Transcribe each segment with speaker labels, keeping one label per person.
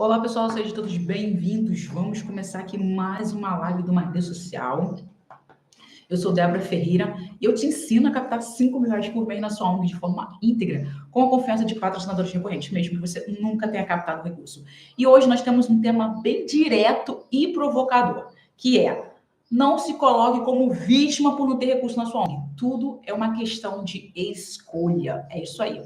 Speaker 1: Olá, pessoal, sejam todos bem-vindos. Vamos começar aqui mais uma live do Marquês Social. Eu sou Débora Ferreira e eu te ensino a captar 5 mil reais por mês na sua ONG de forma íntegra, com a confiança de patrocinadores recorrentes, mesmo que você nunca tenha captado recurso. E hoje nós temos um tema bem direto e provocador, que é: não se coloque como vítima por não ter recurso na sua ONG. Tudo é uma questão de escolha. É isso aí.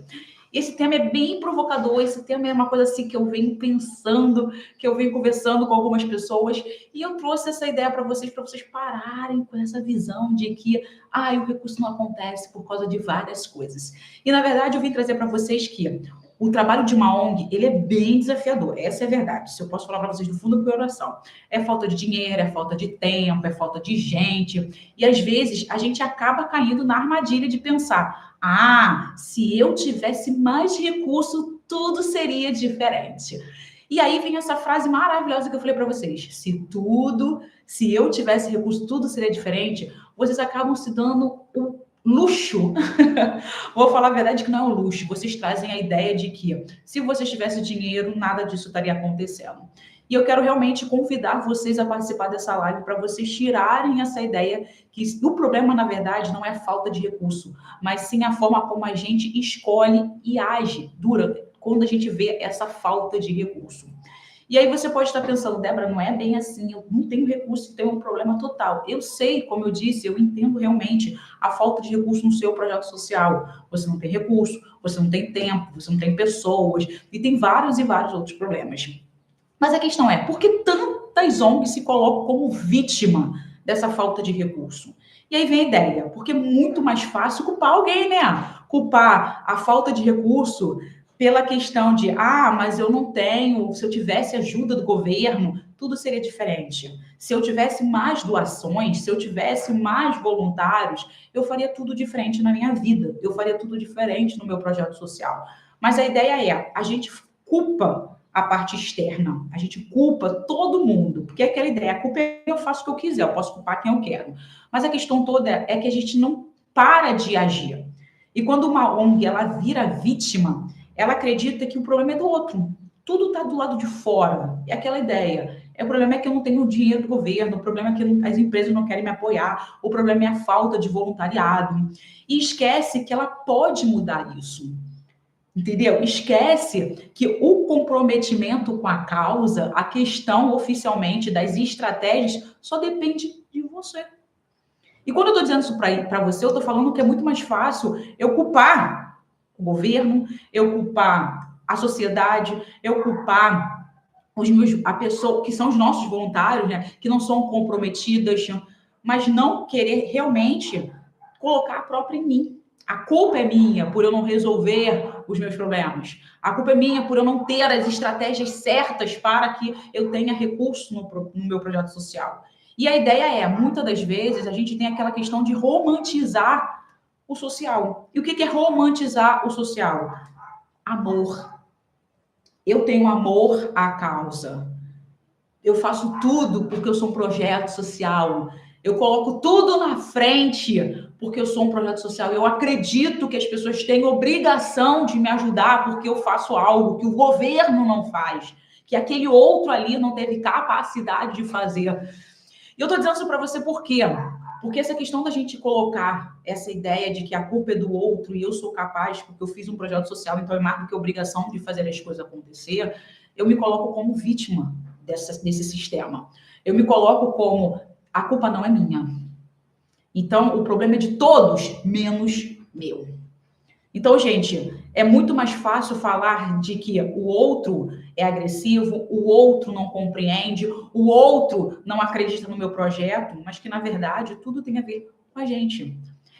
Speaker 1: Esse tema é bem provocador, esse tema é uma coisa assim que eu venho pensando, que eu venho conversando com algumas pessoas, e eu trouxe essa ideia para vocês pararem com essa visão de que o recurso não acontece por causa de várias coisas. E, na verdade, eu vim trazer para vocês que o trabalho de uma ONG, ele é bem desafiador, essa é a verdade. Se eu posso falar para vocês do fundo do meu coração, é falta de dinheiro, é falta de tempo, é falta de gente, e às vezes a gente acaba caindo na armadilha de pensar: se eu tivesse mais recurso, tudo seria diferente. E aí vem essa frase maravilhosa que eu falei para vocês: se eu tivesse recurso, tudo seria diferente. Vocês acabam se dando o luxo. Vou falar a verdade que não é um luxo. Vocês trazem a ideia de que se vocês tivessem dinheiro, nada disso estaria acontecendo. E eu quero realmente convidar vocês a participar dessa live para vocês tirarem essa ideia que o problema, na verdade, não é a falta de recurso, mas sim a forma como a gente escolhe e age quando a gente vê essa falta de recurso. E aí você pode estar pensando: Débora, não é bem assim, eu não tenho recurso, tenho um problema total. Eu sei, como eu disse, eu entendo realmente a falta de recurso no seu projeto social. Você não tem recurso, você não tem tempo, você não tem pessoas, e tem vários e vários outros problemas. Mas a questão é: por que tantas ONGs se colocam como vítima dessa falta de recurso? E aí vem a ideia: porque é muito mais fácil culpar alguém, né? Culpar a falta de recurso pela questão de: mas eu não tenho, se eu tivesse ajuda do governo, tudo seria diferente. Se eu tivesse mais doações, se eu tivesse mais voluntários, eu faria tudo diferente na minha vida, eu faria tudo diferente no meu projeto social. Mas a ideia é: a gente culpa a parte externa, a gente culpa todo mundo, porque é aquela ideia: a culpa é eu faço o que eu quiser, eu posso culpar quem eu quero. Mas a questão toda é que a gente não para de agir. E quando uma ONG ela vira vítima, ela acredita que o problema é do outro. Tudo está do lado de fora. É aquela ideia: o problema é que eu não tenho dinheiro do governo, o problema é que as empresas não querem me apoiar, o problema é a falta de voluntariado. E esquece que ela pode mudar isso. Entendeu? Esquece que o comprometimento com a causa, a questão oficialmente das estratégias, só depende de você. E quando eu estou dizendo isso para você, eu estou falando que é muito mais fácil eu culpar o governo, eu culpar a sociedade, eu culpar a pessoa que são os nossos voluntários, né, que não são comprometidas, mas não querer realmente colocar a própria em mim. A culpa é minha por eu não resolver os meus problemas. A culpa é minha por eu não ter as estratégias certas para que eu tenha recurso no meu projeto social. E a ideia é: muitas das vezes, a gente tem aquela questão de romantizar o social. E o que é romantizar o social? Amor. Eu tenho amor à causa. Eu faço tudo porque eu sou um projeto social. Eu coloco tudo na frente porque eu sou um projeto social. Eu acredito que as pessoas têm obrigação de me ajudar porque eu faço algo que o governo não faz, que aquele outro ali não teve capacidade de fazer. E eu tô dizendo isso para você por quê? Porque essa questão da gente colocar essa ideia de que a culpa é do outro e eu sou capaz porque eu fiz um projeto social, então é mais do que obrigação de fazer as coisas acontecer, eu me coloco como vítima desse sistema. Eu me coloco como: a culpa não é minha. Então, o problema é de todos, menos meu. Então, gente, é muito mais fácil falar de que o outro é agressivo, o outro não compreende, o outro não acredita no meu projeto, mas que, na verdade, tudo tem a ver com a gente.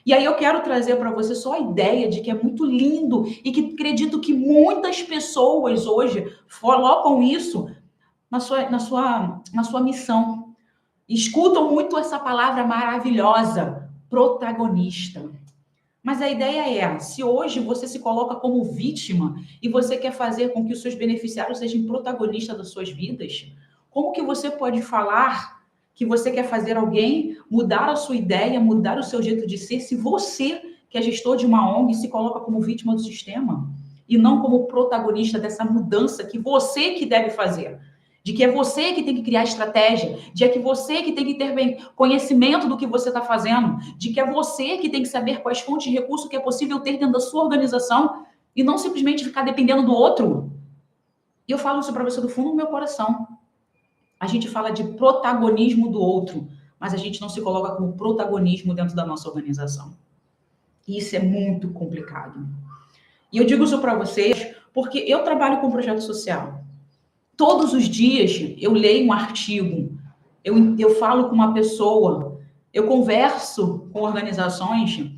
Speaker 1: E aí eu quero trazer para você só a ideia de que é muito lindo e que acredito que muitas pessoas hoje colocam isso na sua missão. Escutam muito essa palavra maravilhosa: protagonista. Mas a ideia é: se hoje você se coloca como vítima e você quer fazer com que os seus beneficiários sejam protagonistas das suas vidas, como que você pode falar que você quer fazer alguém mudar a sua ideia, mudar o seu jeito de ser, se você, que é gestor de uma ONG, se coloca como vítima do sistema? e não como protagonista dessa mudança que você que deve fazer. De que é você que tem que criar estratégia, de que é você que tem que ter conhecimento do que você está fazendo, de que é você que tem que saber quais fontes de recurso que é possível ter dentro da sua organização e não simplesmente ficar dependendo do outro. E eu falo isso para você do fundo do meu coração. A gente fala de protagonismo do outro, mas a gente não se coloca como protagonismo dentro da nossa organização. E isso é muito complicado. E eu digo isso para vocês porque eu trabalho com projeto social. Todos os dias eu leio um artigo, eu falo com uma pessoa, eu converso com organizações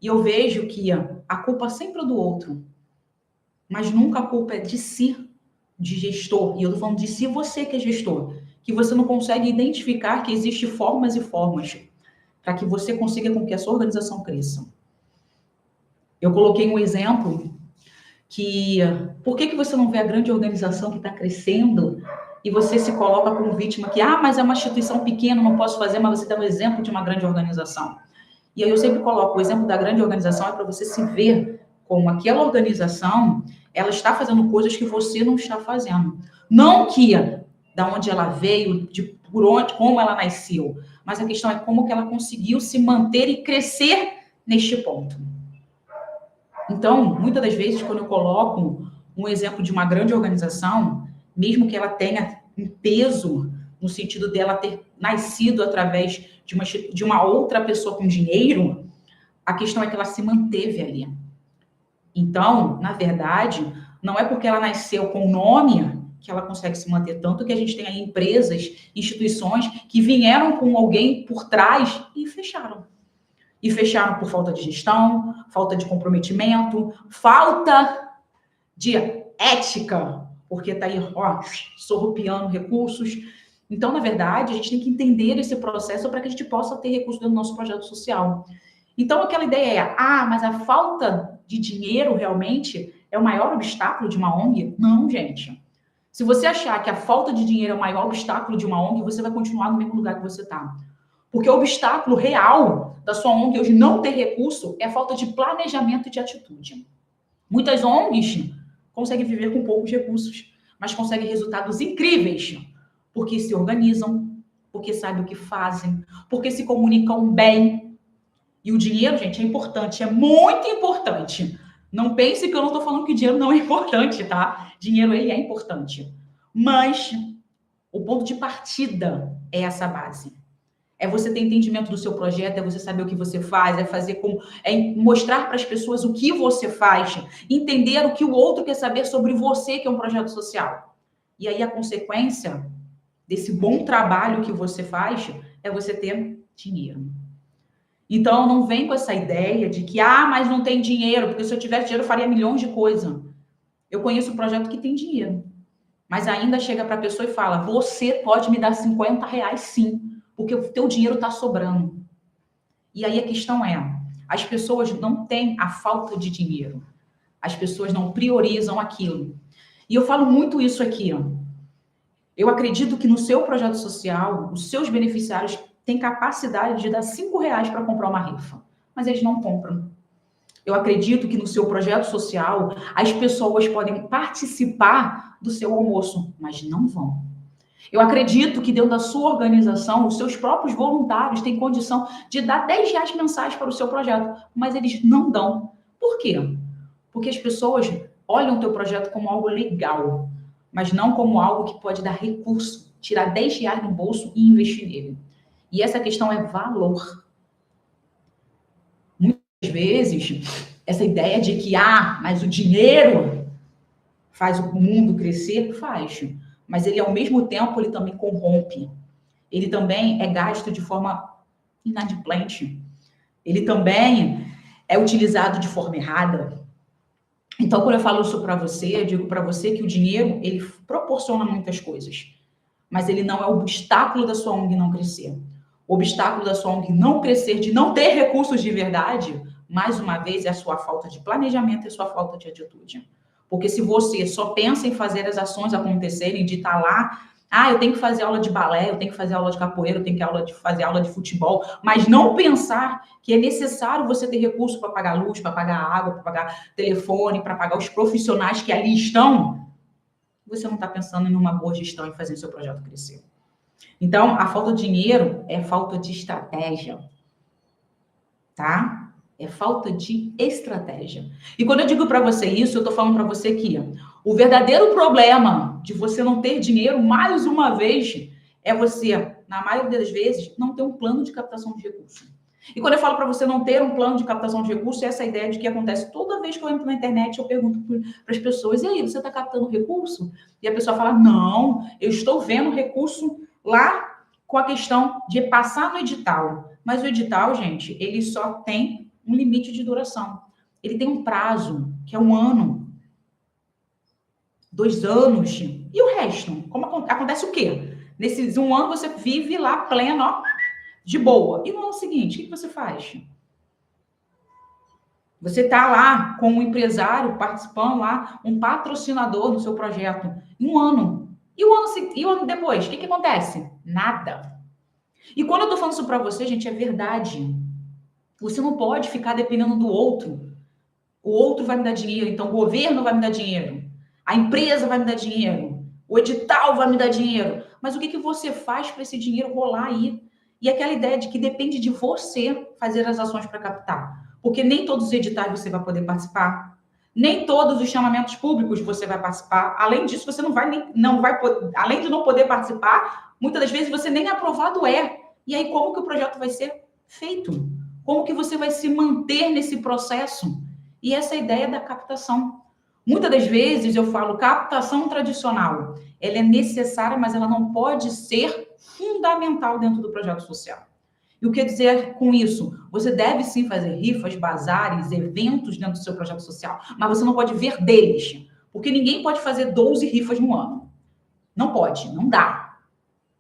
Speaker 1: e eu vejo que a culpa sempre é do outro, mas nunca a culpa é de si, de gestor. E eu estou falando de si, você que é gestor, que você não consegue identificar que existem formas e formas para que você consiga com que a sua organização cresça. Eu coloquei um exemplo que por que você não vê a grande organização que está crescendo e você se coloca como vítima que, mas é uma instituição pequena, não posso fazer, mas você dá um exemplo de uma grande organização. E aí eu sempre coloco, o exemplo da grande organização é para você se ver como aquela organização, ela está fazendo coisas que você não está fazendo. Não que da onde ela veio, por onde, como ela nasceu, mas a questão é como que ela conseguiu se manter e crescer neste ponto. Então, muitas das vezes, quando eu coloco um exemplo de uma grande organização, mesmo que ela tenha um peso no sentido dela ter nascido através de uma outra pessoa com dinheiro, a questão é que ela se manteve ali. Então, na verdade, não é porque ela nasceu com o nome que ela consegue se manter, tanto que a gente tem aí empresas, instituições que vieram com alguém por trás e fecharam. E fecharam por falta de gestão, falta de comprometimento, falta de ética, porque está aí, sorrupiando recursos. Então, na verdade, a gente tem que entender esse processo para que a gente possa ter recursos dentro do nosso projeto social. Então, aquela ideia é, mas a falta de dinheiro realmente é o maior obstáculo de uma ONG? Não, gente. Se você achar que a falta de dinheiro é o maior obstáculo de uma ONG, você vai continuar no mesmo lugar que você está. Porque o obstáculo real da sua ONG hoje não ter recurso é a falta de planejamento e de atitude. Muitas ONGs conseguem viver com poucos recursos, mas conseguem resultados incríveis, porque se organizam, porque sabem o que fazem, porque se comunicam bem. E o dinheiro, gente, é importante, é muito importante. Não pense que eu não estou falando que dinheiro não é importante, tá? Dinheiro, ele é importante. Mas o ponto de partida é essa base. É você ter entendimento do seu projeto, é você saber o que você faz, é mostrar para as pessoas o que você faz, entender o que o outro quer saber sobre você, que é um projeto social. E aí a consequência desse bom trabalho que você faz é você ter dinheiro. Então, não vem com essa ideia de que, mas não tem dinheiro, porque se eu tivesse dinheiro eu faria milhões de coisas. Eu conheço um projeto que tem dinheiro, mas ainda chega para a pessoa e fala, você pode me dar R$50 sim, porque o teu dinheiro está sobrando. E aí a questão é, as pessoas não têm a falta de dinheiro. As pessoas não priorizam aquilo. E eu falo muito isso aqui, Eu acredito que no seu projeto social, os seus beneficiários têm capacidade de dar R$5 para comprar uma rifa, mas eles não compram. Eu acredito que no seu projeto social, as pessoas podem participar do seu almoço, mas não vão. Eu acredito que dentro da sua organização, os seus próprios voluntários têm condição de dar R$10 mensais para o seu projeto, mas eles não dão. Por quê? Porque as pessoas olham o teu projeto como algo legal, mas não como algo que pode dar recurso, tirar R$10 no bolso e investir nele. E essa questão é valor. Muitas vezes, essa ideia de que, mas o dinheiro faz o mundo crescer, faz. Mas ele, ao mesmo tempo, ele também corrompe. Ele também é gasto de forma inadimplente. Ele também é utilizado de forma errada. Então, quando eu falo isso para você, eu digo para você que o dinheiro, ele proporciona muitas coisas. Mas ele não é o obstáculo da sua ONG não crescer. O obstáculo da sua ONG não crescer, de não ter recursos de verdade, mais uma vez, é a sua falta de planejamento e a sua falta de atitude. Porque se você só pensa em fazer as ações acontecerem, de estar lá, Ah, eu tenho que fazer aula de balé, eu tenho que fazer aula de capoeira, eu tenho que fazer aula de futebol, mas não pensar que é necessário você ter recurso para pagar luz, para pagar água, para pagar telefone, para pagar os profissionais que ali estão, você não está pensando em uma boa gestão e fazer o seu projeto crescer. Então, a falta de dinheiro é falta de estratégia, tá? É falta de estratégia. E quando eu digo para você isso, eu estou falando para você que o verdadeiro problema de você não ter dinheiro, mais uma vez, é você, na maioria das vezes, não ter um plano de captação de recursos. E quando eu falo para você não ter um plano de captação de recursos, é essa ideia de que acontece toda vez que eu entro na internet, eu pergunto para as pessoas, e aí, você está captando recurso? E a pessoa fala, não, eu estou vendo recurso lá com a questão de passar no edital. Mas o edital, gente, ele só tem um limite de duração. Ele tem um prazo, que é 1 ano, 2 anos. E o resto? Como acontece o quê? Nesses 1 ano você vive lá pleno, ó, de boa. E no ano seguinte, o que você faz? Você está lá com um empresário participando lá, um patrocinador no seu projeto, em 1 ano. E o ano depois, o que acontece? Nada. E quando eu estou falando isso para você, gente, é verdade. Você não pode ficar dependendo do outro. O outro vai me dar dinheiro, então o governo vai me dar dinheiro. A empresa vai me dar dinheiro. O edital vai me dar dinheiro. Mas o que você faz para esse dinheiro rolar aí? E aquela ideia de que depende de você fazer as ações para captar. Porque nem todos os editais você vai poder participar. Nem todos os chamamentos públicos você vai participar. Além disso, você não vai poder, além de não poder participar, muitas das vezes você nem aprovado é. E aí como que o projeto vai ser feito? Como que você vai se manter nesse processo? E essa é a ideia da captação. Muitas das vezes eu falo captação tradicional. Ela é necessária, mas ela não pode ser fundamental dentro do projeto social. E o que dizer com isso? Você deve sim fazer rifas, bazares, eventos dentro do seu projeto social, mas você não pode ver deles, porque ninguém pode fazer 12 rifas no ano. Não pode, não dá.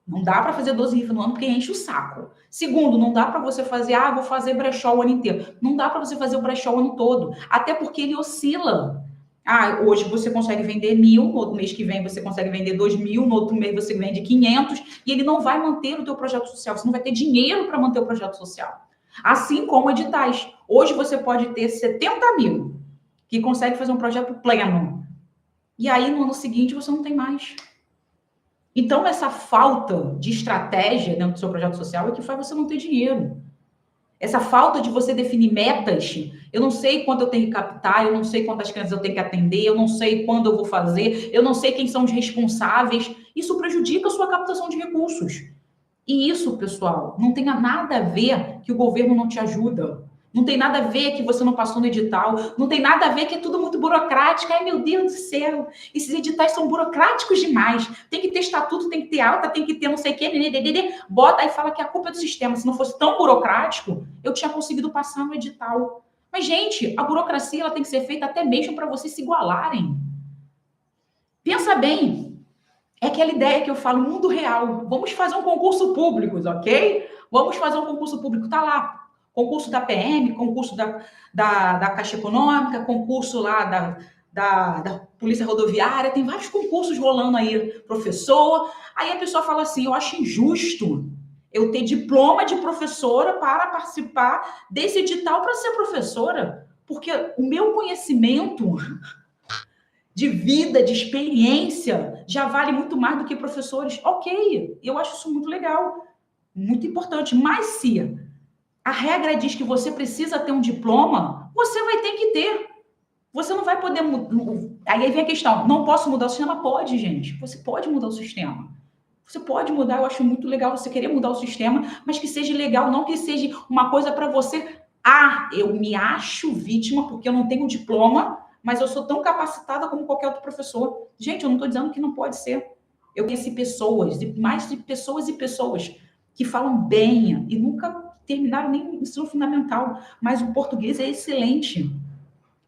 Speaker 1: Não dá para fazer 12 rifas no ano porque enche o saco. Segundo, não dá para você fazer, vou fazer brechó o ano inteiro. Não dá para você fazer o brechó o ano todo, até porque ele oscila. Hoje você consegue vender 1.000, no outro mês que vem você consegue vender 2.000, no outro mês você vende 500, e ele não vai manter o teu projeto social, você não vai ter dinheiro para manter o projeto social. Assim como editais. Hoje você pode ter 70 mil que consegue fazer um projeto pleno, e aí no ano seguinte você não tem mais. Então, essa falta de estratégia dentro do seu projeto social é que faz você não ter dinheiro. Essa falta de você definir metas, eu não sei quanto eu tenho que captar, eu não sei quantas crianças eu tenho que atender, eu não sei quando eu vou fazer, eu não sei quem são os responsáveis. Isso prejudica a sua captação de recursos. E isso, pessoal, não tem nada a ver que o governo não te ajuda. Não tem nada a ver que você não passou no edital. Não tem nada a ver que é tudo muito burocrático. Ai, meu Deus do céu. Esses editais são burocráticos demais. Tem que ter estatuto, tem que ter alta, tem que ter não sei o quê. Bota e fala que a culpa é do sistema. Se não fosse tão burocrático, eu tinha conseguido passar no edital. Mas, gente, a burocracia ela tem que ser feita até mesmo para vocês se igualarem. Pensa bem. É aquela ideia que eu falo, mundo real. Vamos fazer um concurso público, ok? Vamos fazer um concurso público. Tá lá. Concurso da PM, concurso da Caixa Econômica, concurso lá da Polícia Rodoviária. Tem vários concursos rolando aí, professor. Aí a pessoa fala assim, eu acho injusto eu ter diploma de professora para participar desse edital para ser professora. Porque o meu conhecimento de vida, de experiência, já vale muito mais do que professores. Ok, eu acho isso muito legal, muito importante. Mas se a regra diz que você precisa ter um diploma, você vai ter que ter. Você não vai poder mudar. Aí vem a questão, não posso mudar o sistema? Pode, gente. Você pode mudar o sistema. Você pode mudar, eu acho muito legal você querer mudar o sistema, mas que seja legal, não que seja uma coisa para você. Eu me acho vítima porque eu não tenho diploma, mas eu sou tão capacitada como qualquer outro professor. Gente, eu não estou dizendo que não pode ser. Eu conheci pessoas, mais de pessoas e pessoas, que falam bem e nunca terminaram nem o ensino fundamental, mas o português é excelente.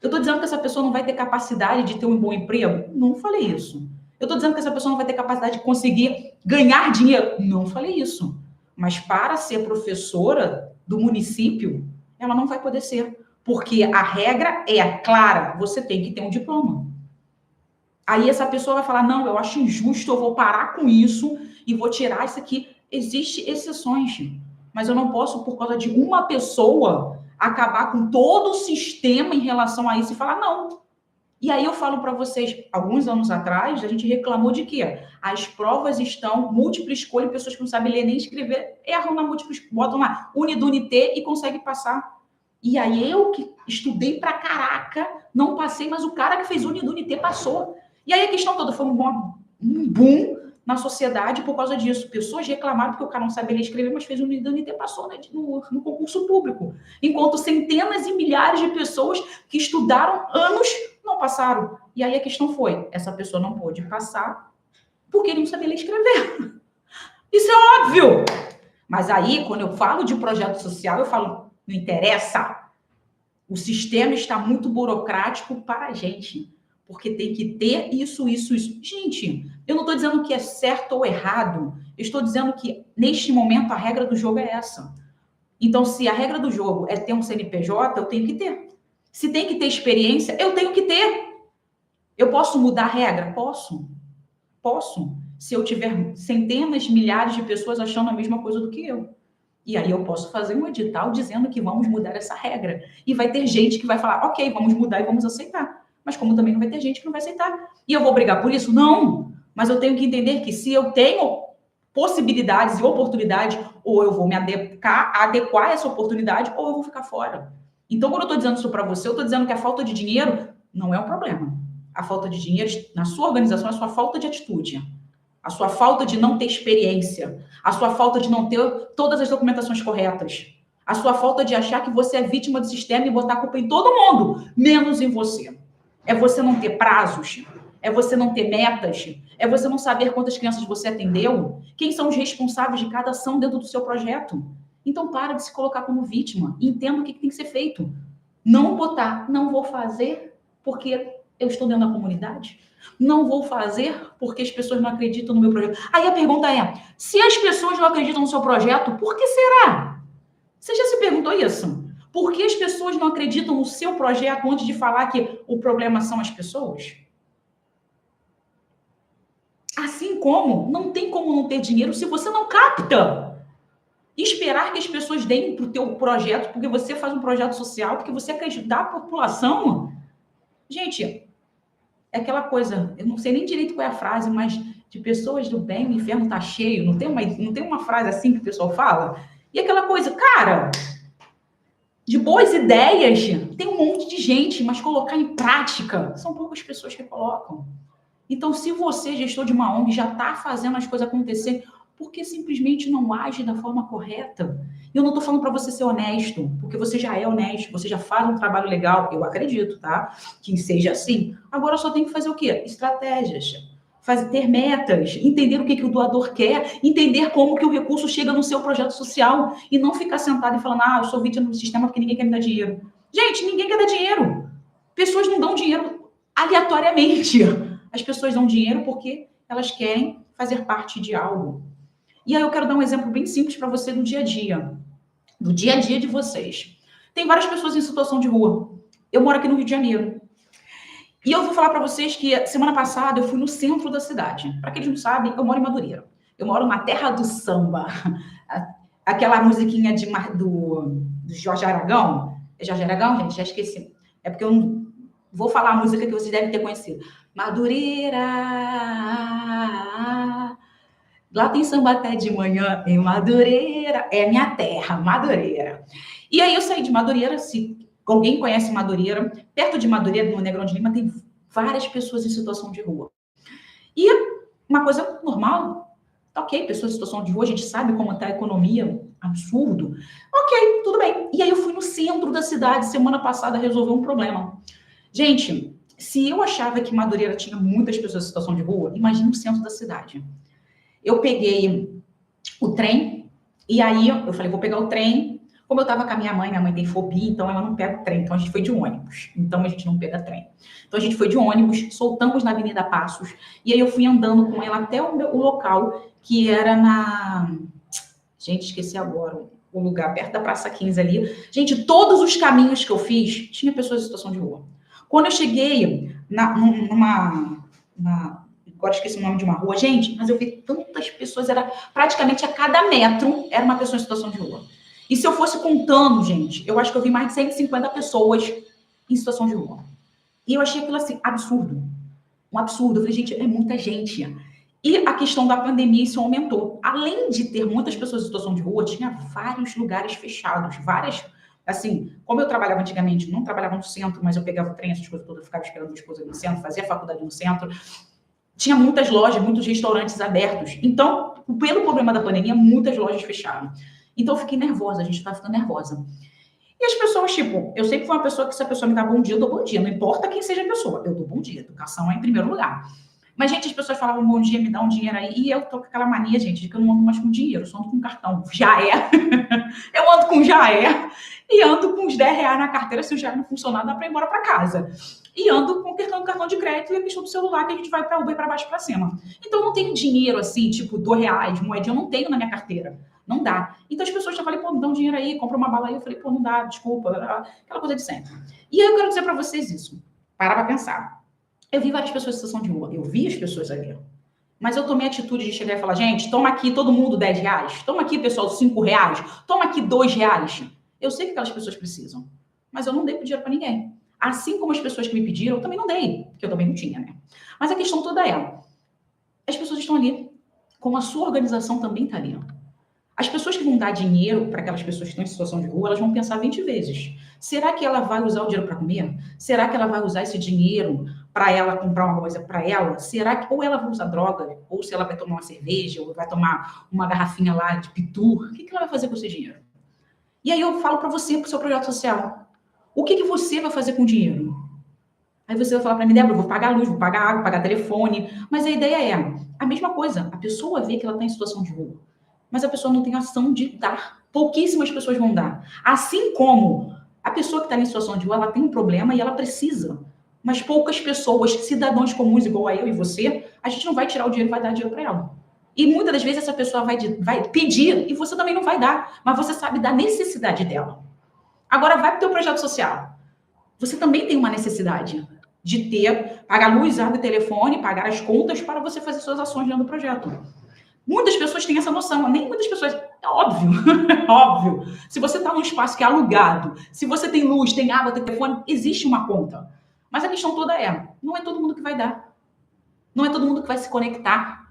Speaker 1: Eu estou dizendo que essa pessoa não vai ter capacidade de ter um bom emprego? Não falei isso. Eu estou dizendo que essa pessoa não vai ter capacidade de conseguir ganhar dinheiro? Não falei isso. Mas para ser professora do município, ela não vai poder ser. Porque a regra é clara, você tem que ter um diploma. Aí essa pessoa vai falar, não, eu acho injusto, eu vou parar com isso e vou tirar isso aqui. Existem exceções, mas eu não posso, por causa de uma pessoa, acabar com todo o sistema em relação a isso e falar, não. E aí eu falo para vocês, alguns anos atrás, a gente reclamou de quê? As provas estão múltipla escolha, pessoas que não sabem ler nem escrever, erram na múltipla escolha, botam lá, Unidunité e conseguem passar. E aí eu que estudei pra caraca, não passei, mas o cara que fez Unidunité passou. E aí a questão toda foi um boom na sociedade por causa disso. Pessoas reclamaram porque o cara não sabia ler e escrever, mas fez Unidunité e passou, né, no concurso público. Enquanto centenas e milhares de pessoas que estudaram anos não passaram. E aí a questão foi, essa pessoa não pôde passar porque ele não sabia ler e escrever. Isso é óbvio. Mas aí, quando eu falo de projeto social, eu falo, não interessa. O sistema está muito burocrático para a gente. Porque tem que ter isso, isso, isso. Gente, eu não estou dizendo que é certo ou errado. Eu estou dizendo que, neste momento, a regra do jogo é essa. Então, se a regra do jogo é ter um CNPJ, eu tenho que ter. Se tem que ter experiência, eu tenho que ter. Eu posso mudar a regra? Posso. Posso. Se eu tiver centenas, milhares de pessoas achando a mesma coisa do que eu. E aí eu posso fazer um edital dizendo que vamos mudar essa regra. E vai ter gente que vai falar, ok, vamos mudar e vamos aceitar. Mas como também não vai ter gente que não vai aceitar. E eu vou brigar por isso? Não. Mas eu tenho que entender que se eu tenho possibilidades e oportunidades, ou eu vou me adequar a essa oportunidade, ou eu vou ficar fora. Então, quando eu estou dizendo isso para você, eu estou dizendo que a falta de dinheiro não é um problema. A falta de dinheiro na sua organização é a sua falta de atitude, a sua falta de não ter experiência, a sua falta de não ter todas as documentações corretas, a sua falta de achar que você é vítima do sistema e botar a culpa em todo mundo, menos em você. É você não ter prazos, é você não ter metas, é você não saber quantas crianças você atendeu, quem são os responsáveis de cada ação dentro do seu projeto. Então, para de se colocar como vítima e entenda o que tem que ser feito. Não botar, não vou fazer porque eu estou dentro da comunidade. Não vou fazer porque as pessoas não acreditam no meu projeto. Aí a pergunta é, se as pessoas não acreditam no seu projeto, por que será? Você já se perguntou isso? Por que as pessoas não acreditam no seu projeto antes de falar que o problema são as pessoas? Assim como não tem como não ter dinheiro se você não capta. Esperar que as pessoas deem para o teu projeto, porque você faz um projeto social, porque você quer ajudar a população. Gente, é aquela coisa, eu não sei nem direito qual é a frase, mas de pessoas do bem, o inferno tá cheio. Não tem uma frase assim que o pessoal fala? E aquela coisa, cara, de boas ideias, tem um monte de gente, mas colocar em prática, são poucas pessoas que colocam. Então, se você, gestor de uma ONG, já está fazendo as coisas acontecer, por que simplesmente não age da forma correta? Eu não estou falando para você ser honesto, porque você já é honesto, você já faz um trabalho legal, eu acredito, tá? Que seja assim. Agora só tem que fazer o quê? Estratégias. Ter metas, entender o que o doador quer, entender como que o recurso chega no seu projeto social e não ficar sentado e falando, eu sou vítima do sistema porque ninguém quer me dar dinheiro. Gente, ninguém quer dar dinheiro. Pessoas não dão dinheiro aleatoriamente. As pessoas dão dinheiro porque elas querem fazer parte de algo. E aí eu quero dar um exemplo bem simples para você do dia a dia. Do dia a dia de vocês. Tem várias pessoas em situação de rua. Eu moro aqui no Rio de Janeiro. E eu vou falar para vocês que semana passada eu fui no centro da cidade. Para quem não sabe, eu moro em Madureira. Eu moro na terra do samba. Aquela musiquinha do Jorge Aragão. É Jorge Aragão, gente? Já esqueci. É porque eu não vou falar a música que vocês devem ter conhecido. Madureira. Lá tem samba até de manhã em Madureira. É minha terra, Madureira. E aí eu saí de Madureira, se alguém conhece Madureira, perto de Madureira, no Negrão de Lima, tem várias pessoas em situação de rua. E uma coisa normal, tá ok, pessoas em situação de rua, a gente sabe como está a economia, absurdo. Ok, tudo bem. E aí eu fui no centro da cidade, semana passada, resolver um problema. Gente, se eu achava que Madureira tinha muitas pessoas em situação de rua, imagina o centro da cidade. Eu peguei o trem, e aí eu falei, vou pegar o trem. Como eu estava com a minha mãe tem fobia, então ela não pega o trem. Então a gente foi de ônibus. Então a gente não pega trem. Então a gente foi de ônibus, soltamos na Avenida Passos, e aí eu fui andando com ela até o local, que era na... Gente, esqueci agora o lugar, perto da Praça 15 ali. Gente, todos os caminhos que eu fiz, tinha pessoas em situação de rua. Quando eu cheguei numa agora esqueci o nome de uma rua, gente, mas eu vi tantas pessoas, era praticamente a cada metro era uma pessoa em situação de rua. E se eu fosse contando, gente, eu acho que eu vi mais de 150 pessoas em situação de rua. E eu achei aquilo assim, absurdo. Um absurdo. Eu falei, gente, é muita gente. E a questão da pandemia, isso aumentou. Além de ter muitas pessoas em situação de rua, tinha vários lugares fechados, várias. Assim, como eu trabalhava antigamente, não trabalhava no centro, mas eu pegava o trem, essas coisas todas, eu ficava esperando minha esposa no centro, fazia faculdade no centro. Tinha muitas lojas, muitos restaurantes abertos. Então, pelo problema da pandemia, muitas lojas fecharam. Então, eu fiquei nervosa, a gente estava ficando nervosa. E as pessoas, tipo, eu sempre fui uma pessoa que se a pessoa me dá bom dia, eu dou bom dia. Não importa quem seja a pessoa, eu dou bom dia. Educação é em primeiro lugar. Mas, gente, as pessoas falavam bom dia, me dá um dinheiro aí. E eu tô com aquela mania, gente, de que eu não ando mais com dinheiro, eu só ando com cartão. Já é. Eu ando com já é. E ando com uns 10 reais na carteira, se o já não funcionar, dá pra ir embora pra casa. E ando com cartão de crédito e a questão do celular, que a gente vai pra Uber pra baixo e pra cima. Então, eu não tenho dinheiro assim, tipo, R$2, moedinha, eu não tenho na minha carteira. Não dá. Então as pessoas já falei, pô, me dá um dinheiro aí, compra uma bala aí. Eu falei, pô, não dá, desculpa. Aquela coisa de sempre. E aí eu quero dizer pra vocês isso. Para pra pensar. Eu vi várias pessoas em situação de rua. Eu vi as pessoas ali. Mas eu tomei a atitude de chegar e falar, gente, toma aqui todo mundo 10 reais. Toma aqui, pessoal, 5 reais. Toma aqui 2 reais. Eu sei que aquelas pessoas precisam. Mas eu não dei dinheiro pra ninguém. Assim como as pessoas que me pediram, eu também não dei. Porque eu também não tinha, né? Mas a questão toda é, as pessoas estão ali. Como a sua organização também está ali. As pessoas que vão dar dinheiro para aquelas pessoas que estão em situação de rua, elas vão pensar 20 vezes. Será que ela vai usar o dinheiro para comer? Será que ela vai usar esse dinheiro para ela comprar uma coisa para ela? Será que ou ela vai usar droga, ou se ela vai tomar uma cerveja, ou vai tomar uma garrafinha lá de pitu? O que ela vai fazer com esse dinheiro? E aí eu falo para você, para o seu projeto social. O que você vai fazer com o dinheiro? Aí você vai falar para mim, Débora, eu vou pagar luz, vou pagar água, vou pagar telefone. Mas a ideia é a mesma coisa. A pessoa vê que ela está em situação de rua. Mas a pessoa não tem ação de dar. Pouquíssimas pessoas vão dar. Assim como a pessoa que está em situação de rua, ela tem um problema e ela precisa. Mas poucas pessoas, cidadãos comuns igual a eu e você, a gente não vai tirar o dinheiro e vai dar dinheiro para ela. E muitas das vezes essa pessoa vai pedir e você também não vai dar. Mas você sabe da necessidade dela. Agora vai para o teu projeto social. Você também tem uma necessidade de ter, pagar luz, água e telefone, pagar as contas para você fazer suas ações dentro do projeto. Muitas pessoas têm essa noção, nem muitas pessoas, é óbvio, óbvio. Se você está num espaço que é alugado, se você tem luz, tem água, tem telefone, existe uma conta. Mas a questão toda é, não é todo mundo que vai dar. Não é todo mundo que vai se conectar.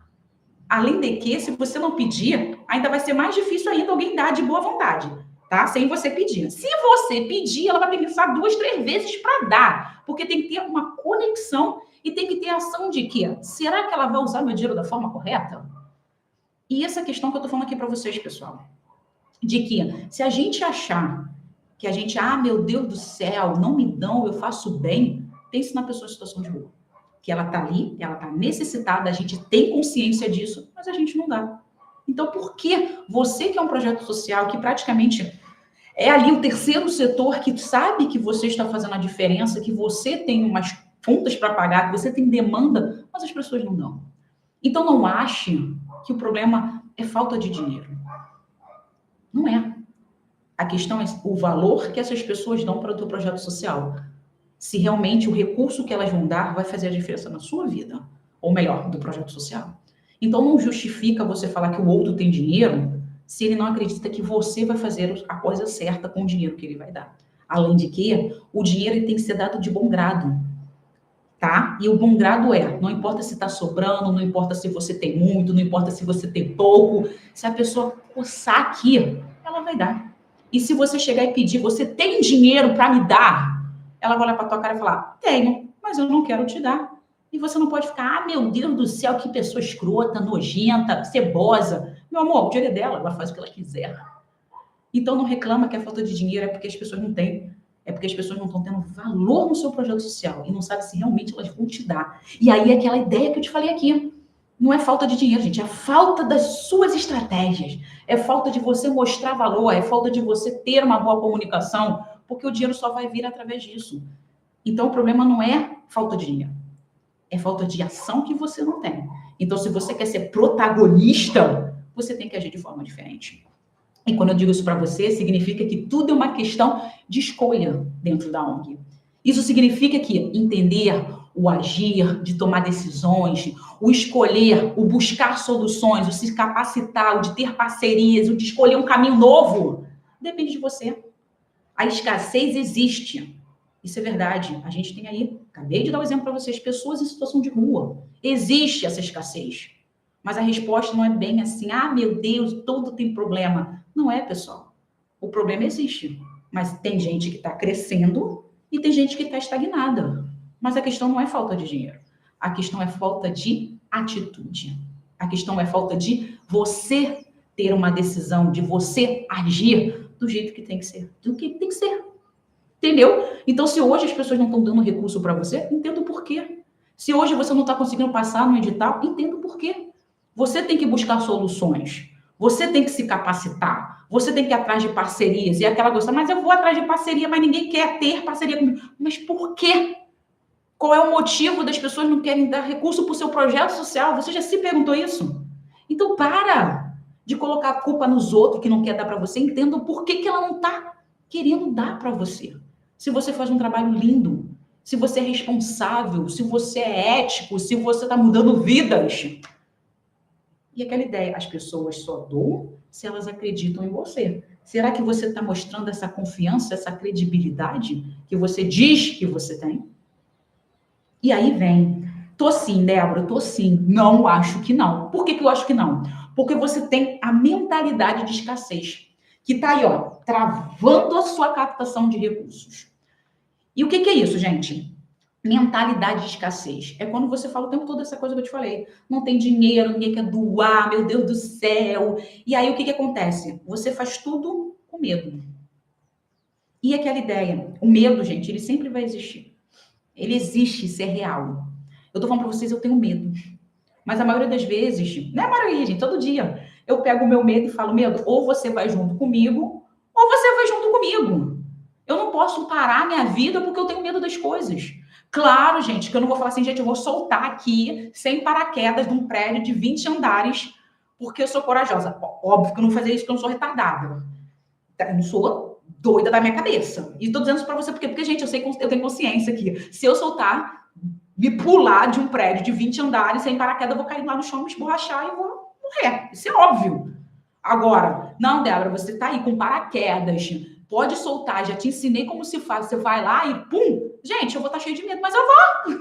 Speaker 1: Além de que, se você não pedir, ainda vai ser mais difícil ainda alguém dar de boa vontade, tá? Sem você pedir. Se você pedir, ela vai pensar 2, 3 vezes para dar, porque tem que ter uma conexão e tem que ter ação de que, será que ela vai usar meu dinheiro da forma correta? E essa questão que eu tô falando aqui para vocês, pessoal, de que se a gente achar que a gente, meu Deus do céu, não me dão, eu faço bem, pense na pessoa em situação de rua. Que ela tá ali, ela tá necessitada, a gente tem consciência disso, mas a gente não dá. Então, por que você que é um projeto social, que praticamente é ali o terceiro setor, que sabe que você está fazendo a diferença, que você tem umas contas para pagar, que você tem demanda, mas as pessoas não dão. Então, não ache que o problema é falta de dinheiro. Não é. A questão é o valor que essas pessoas dão para o teu projeto social. Se realmente o recurso que elas vão dar vai fazer a diferença na sua vida. Ou melhor, do projeto social. Então, não justifica você falar que o outro tem dinheiro se ele não acredita que você vai fazer a coisa certa com o dinheiro que ele vai dar. Além de que, o dinheiro ele tem que ser dado de bom grado. Tá? E o bom grado não importa se está sobrando, não importa se você tem muito, não importa se você tem pouco, se a pessoa coçar aqui, ela vai dar. E se você chegar e pedir, você tem dinheiro para me dar? Ela vai olhar para tua cara e falar, tenho, mas eu não quero te dar. E você não pode ficar, meu Deus do céu, que pessoa escrota, nojenta, cebosa. Meu amor, o dinheiro é dela, ela faz o que ela quiser. Então não reclama que é falta de dinheiro, é porque as pessoas não têm. É porque as pessoas não estão tendo valor no seu projeto social e não sabem se realmente elas vão te dar. E aí é aquela ideia que eu te falei aqui. Não é falta de dinheiro, gente. É falta das suas estratégias. É falta de você mostrar valor. É falta de você ter uma boa comunicação. Porque o dinheiro só vai vir através disso. Então, o problema não é falta de dinheiro. É falta de ação que você não tem. Então, se você quer ser protagonista, você tem que agir de forma diferente. E quando eu digo isso para você, significa que tudo é uma questão de escolha dentro da ONG. Isso significa que entender o agir, de tomar decisões, o escolher, o buscar soluções, o se capacitar, o de ter parcerias, o de escolher um caminho novo, depende de você. A escassez existe. Isso é verdade. A gente tem aí, acabei de dar um exemplo para vocês, pessoas em situação de rua. Existe essa escassez. Mas a resposta não é bem assim, meu Deus, todo tem problema. Não é, pessoal. O problema existe. Mas tem gente que está crescendo e tem gente que está estagnada. Mas a questão não é falta de dinheiro. A questão é falta de atitude. A questão é falta de você ter uma decisão, de você agir do jeito que tem que ser. Do que tem que ser. Entendeu? Então, se hoje as pessoas não estão dando recurso para você, entenda o porquê. Se hoje você não está conseguindo passar no edital, entenda o porquê. Você tem que buscar soluções. Você tem que se capacitar. Você tem que ir atrás de parcerias. E aquela coisa, mas eu vou atrás de parceria, mas ninguém quer ter parceria comigo. Mas por quê? Qual é o motivo das pessoas não querem dar recurso para o seu projeto social? Você já se perguntou isso? Então, para de colocar a culpa nos outros que não quer dar para você. Entenda o porquê que ela não está querendo dar para você. Se você faz um trabalho lindo, se você é responsável, se você é ético, se você está mudando vidas. E aquela ideia, as pessoas só doam se elas acreditam em você. Será que você está mostrando essa confiança, essa credibilidade que você diz que você tem? E aí vem, tô sim, Débora, tô sim. Não, acho que não. Por que eu acho que não? Porque você tem a mentalidade de escassez, que está aí, ó, travando a sua captação de recursos. E o que é isso, gente? Mentalidade de escassez. É quando você fala o tempo todo essa coisa que eu te falei. Não tem dinheiro, ninguém quer doar, meu Deus do céu. E aí o que acontece? Você faz tudo com medo. E aquela ideia, o medo, gente, ele sempre vai existir. Ele existe, isso é real. Eu tô falando pra vocês, eu tenho medo. Mas a maioria das vezes, não é a maioria, gente, todo dia, eu pego o meu medo e falo, medo, ou você vai junto comigo, ou você vai junto comigo. Eu não posso parar minha vida porque eu tenho medo das coisas. Claro, gente, que eu não vou falar assim, gente, eu vou soltar aqui, sem paraquedas, de um prédio de 20 andares, porque eu sou corajosa. Óbvio que eu não vou fazer isso porque eu não sou retardada. Eu não sou doida da minha cabeça. E tô dizendo isso pra você porque, gente, eu sei que eu tenho consciência aqui. Se eu soltar, me pular de um prédio de 20 andares sem paraquedas, eu vou cair lá no chão, me esborrachar e vou morrer. Isso é óbvio. Agora, não, Débora, você tá aí com paraquedas, pode soltar, já te ensinei como se faz. Você vai lá e pum! Gente, eu vou estar cheio de medo, mas eu vou.